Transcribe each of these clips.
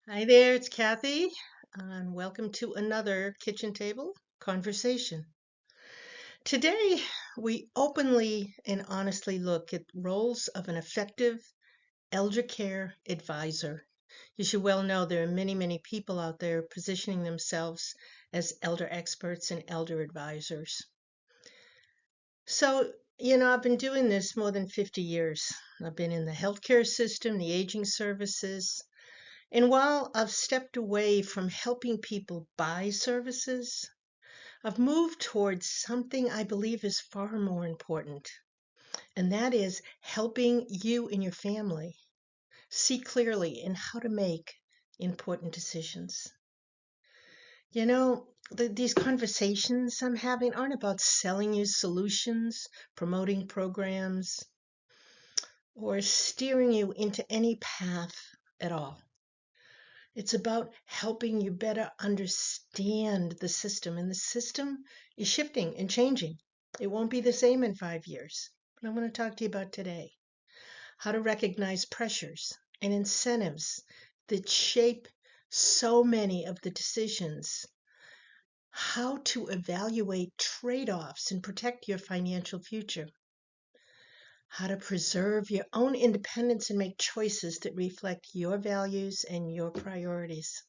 Hi there, it's Kathy, and welcome to another kitchen table conversation. Today, we openly and honestly look at roles of an effective elder care advisor. You should well know there are many people out there positioning themselves as elder experts and elder advisors. I've been doing this more than 50 years. I've been in the healthcare system, the aging services, and while I've stepped away from helping people buy services, I've moved towards something I believe is far more important, and that is helping you and your family see clearly in how to make important decisions. These conversations I'm having aren't about selling you solutions, promoting programs, or steering you into any path at all. It's about helping you better understand the system, and the system is shifting and changing. It won't be the same in 5 years. But I want to talk to you about today how to recognize pressures and incentives that shape so many of the decisions, how to evaluate trade offs and protect your financial future, how to preserve your own independence and make choices that reflect your values and your priorities.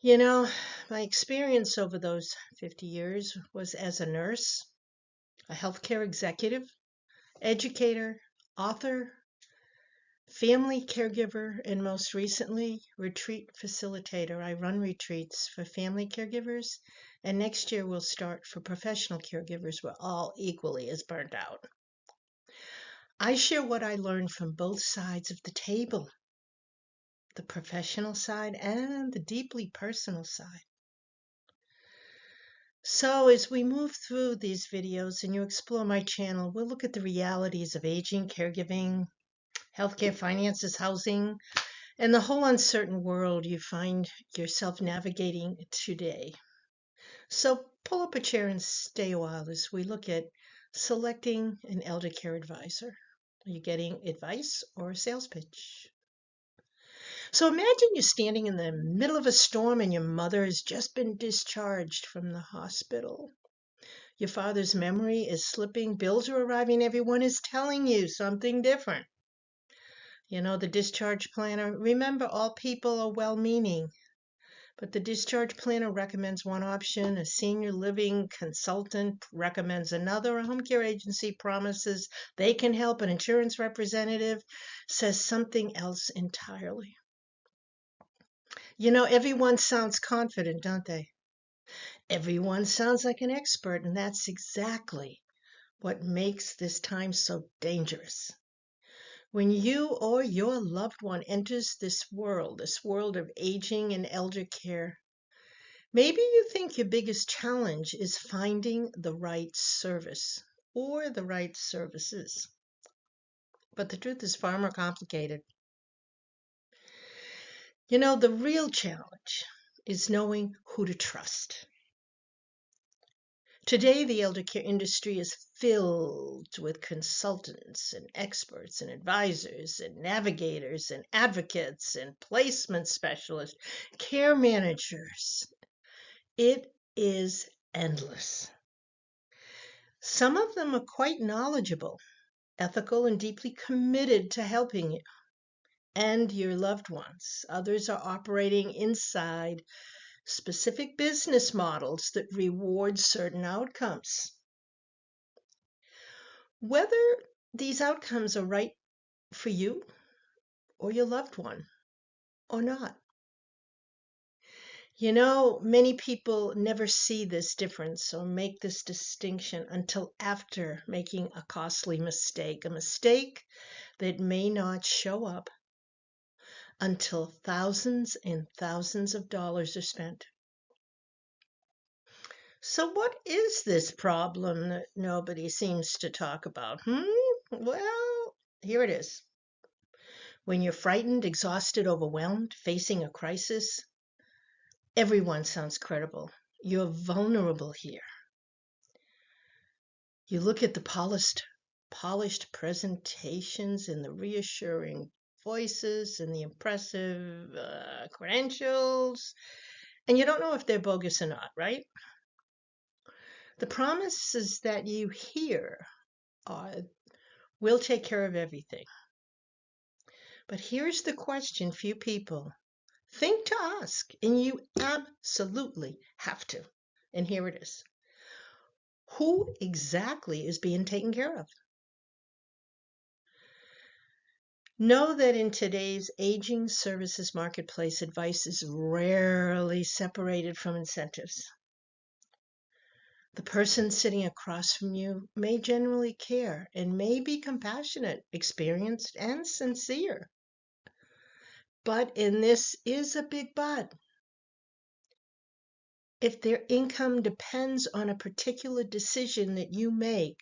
My experience over those 50 years was as a nurse, a healthcare executive, educator, author, family caregiver, and most recently, retreat facilitator. I run retreats for family caregivers, and next year we'll start for professional caregivers. We're all equally as burnt out. I share what I learned from both sides of the table, the professional side and the deeply personal side. So as we move through these videos and you explore my channel, we'll look at the realities of aging, caregiving, healthcare, finances, housing, and the whole uncertain world you find yourself navigating today. So pull up a chair and stay a while as we look at selecting an elder care advisor. Are you getting advice or a sales pitch? So imagine you're standing in the middle of a storm and your mother has just been discharged from the hospital. Your father's memory is slipping, bills are arriving, everyone is telling you something different. The discharge planner, remember, all people are well-meaning, but the discharge planner recommends one option, a senior living consultant recommends another, a home care agency promises they can help, an insurance representative says something else entirely. Everyone sounds confident, don't they? Everyone sounds like an expert, and that's exactly what makes this time so dangerous. When you or your loved one enters this world of aging and elder care, maybe you think your biggest challenge is finding the right service or the right services. But the truth is far more complicated. The real challenge is knowing who to trust. Today, the elder care industry is filled with consultants and experts and advisors and navigators and advocates and placement specialists, care managers. It is endless. Some of them are quite knowledgeable, ethical, and deeply committed to helping you and your loved ones. Others are operating inside specific business models that reward certain outcomes. Whether these outcomes are right for you or your loved one or not. Many people never see this difference or make this distinction until after making a costly mistake, a mistake that may not show up until thousands and thousands of dollars are spent. So what is this problem that nobody seems to talk about? Well, here it is. When you're frightened, exhausted, overwhelmed, facing a crisis, everyone sounds credible. You're vulnerable here. You look at the polished presentations and the reassuring voices and the impressive credentials, and you don't know if they're bogus or not, right? The promises that you hear are, we'll take care of everything. But here's the question few people think to ask, and you absolutely have to. And here it is. Who exactly is being taken care of? Know that in today's aging services marketplace, advice is rarely separated from incentives. The person sitting across from you may genuinely care and may be compassionate, experienced, and sincere. But, and this is a big but, if their income depends on a particular decision that you make,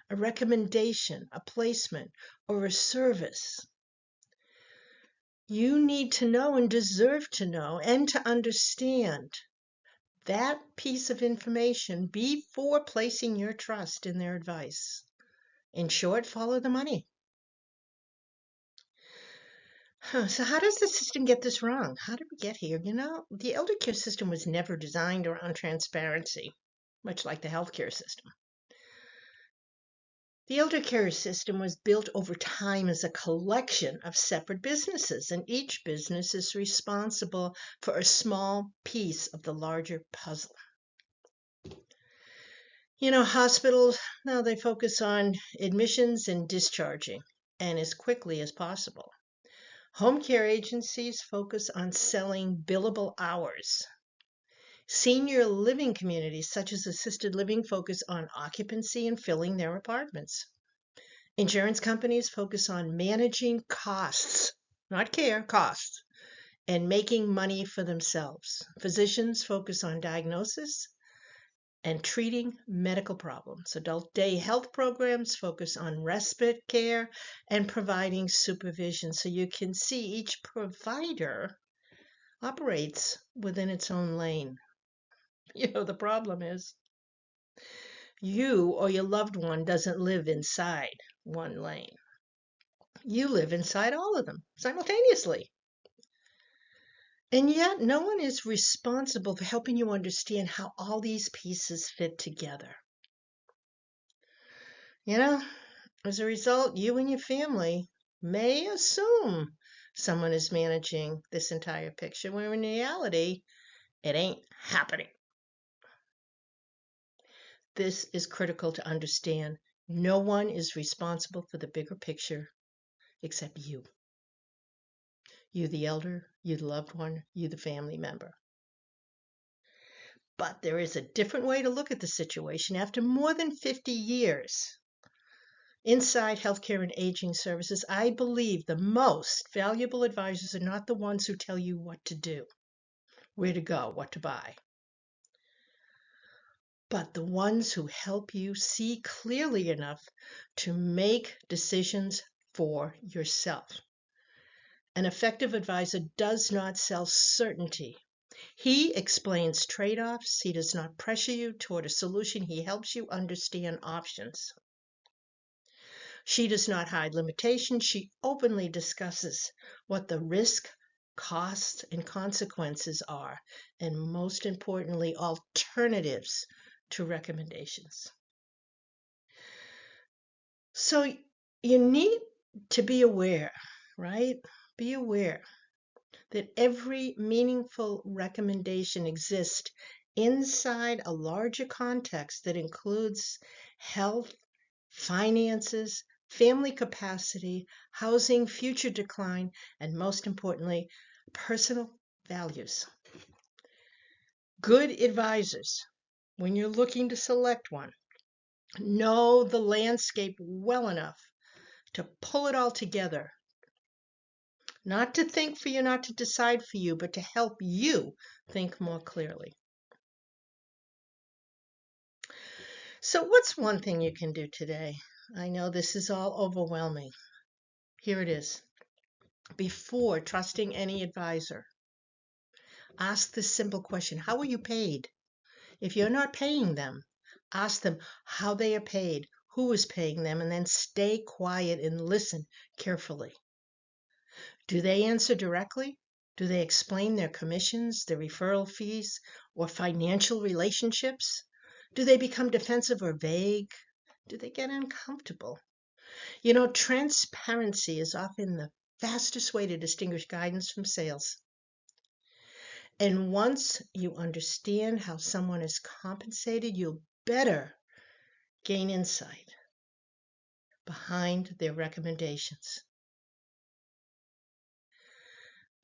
a recommendation, a placement, or a service, you need to know and deserve to know and to understand that piece of information before placing your trust in their advice. In short, follow the money. So how does the system get this wrong? How did we get here? The Eldercare system was never designed around transparency, much like the healthcare system. The Eldercare system was built over time as a collection of separate businesses, and each business is responsible for a small piece of the larger puzzle. Hospitals, now they focus on admissions and discharging, and as quickly as possible. Home care agencies focus on selling billable hours. Senior living communities, such as assisted living, focus on occupancy and filling their apartments. Insurance companies focus on managing costs, not care, costs, and making money for themselves. Physicians focus on diagnosis and treating medical problems. Adult day health programs focus on respite care and providing supervision. So you can see each provider operates within its own lane. The problem is you or your loved one doesn't live inside one lane. You live inside all of them simultaneously. And yet no one is responsible for helping you understand how all these pieces fit together. As a result, you and your family may assume someone is managing this entire picture, where in reality, it ain't happening. This is critical to understand. No one is responsible for the bigger picture except you. You, the elder, you, the loved one, you, the family member. But there is a different way to look at the situation. After more than 50 years inside healthcare and aging services, I believe the most valuable advisors are not the ones who tell you what to do, where to go, what to buy, but the ones who help you see clearly enough to make decisions for yourself. An effective advisor does not sell certainty. He explains trade-offs. He does not pressure you toward a solution. He helps you understand options. She does not hide limitations. She openly discusses what the risk, costs, and consequences are, and most importantly, alternatives to recommendations. So you need to be aware, right? Be aware that every meaningful recommendation exists inside a larger context that includes health, finances, family capacity, housing, future decline, and most importantly, personal values. Good advisors, when you're looking to select one, know the landscape well enough to pull it all together. Not to think for you, not to decide for you, but to help you think more clearly. So what's one thing you can do today? I know this is all overwhelming. Here it is. Before trusting any advisor, ask this simple question: how are you paid? If you're not paying them, ask them how they are paid, who is paying them, and then stay quiet and listen carefully. Do they answer directly? Do they explain their commissions, their referral fees, or financial relationships? Do they become defensive or vague? Do they get uncomfortable? Transparency is often the fastest way to distinguish guidance from sales. And once you understand how someone is compensated, you'll better gain insight behind their recommendations.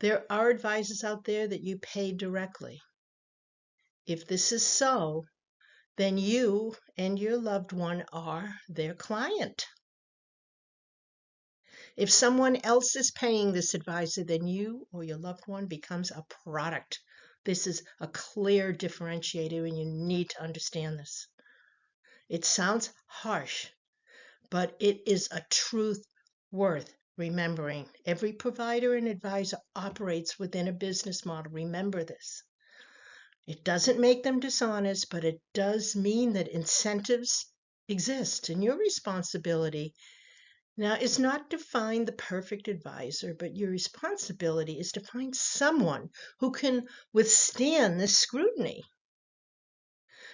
There are advisors out there that you pay directly. If this is so, then you and your loved one are their client. If someone else is paying this advisor, then you or your loved one becomes a product. This is a clear differentiator, and you need to understand this. It sounds harsh, but it is a truth worth remembering. Every provider and advisor operates within a business model. Remember this. It doesn't make them dishonest, but it does mean that incentives exist, and your responsibility now is not to find the perfect advisor, but your responsibility is to find someone who can withstand this scrutiny.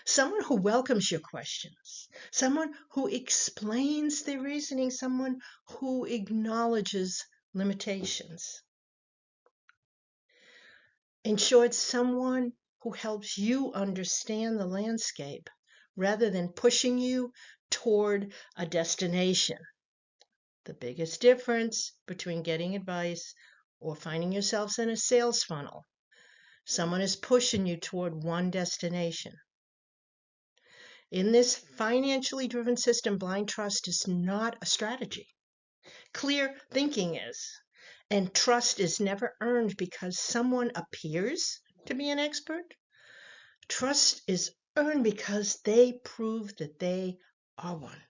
Someone who welcomes your questions, someone who explains their reasoning, someone who acknowledges limitations. In short, someone who helps you understand the landscape rather than pushing you toward a destination. The biggest difference between getting advice or finding yourselves in a sales funnel. Someone is pushing you toward one destination. In this financially driven system, blind trust is not a strategy. Clear thinking is. And trust is never earned because someone appears to be an expert. Trust is earned because they prove that they are one.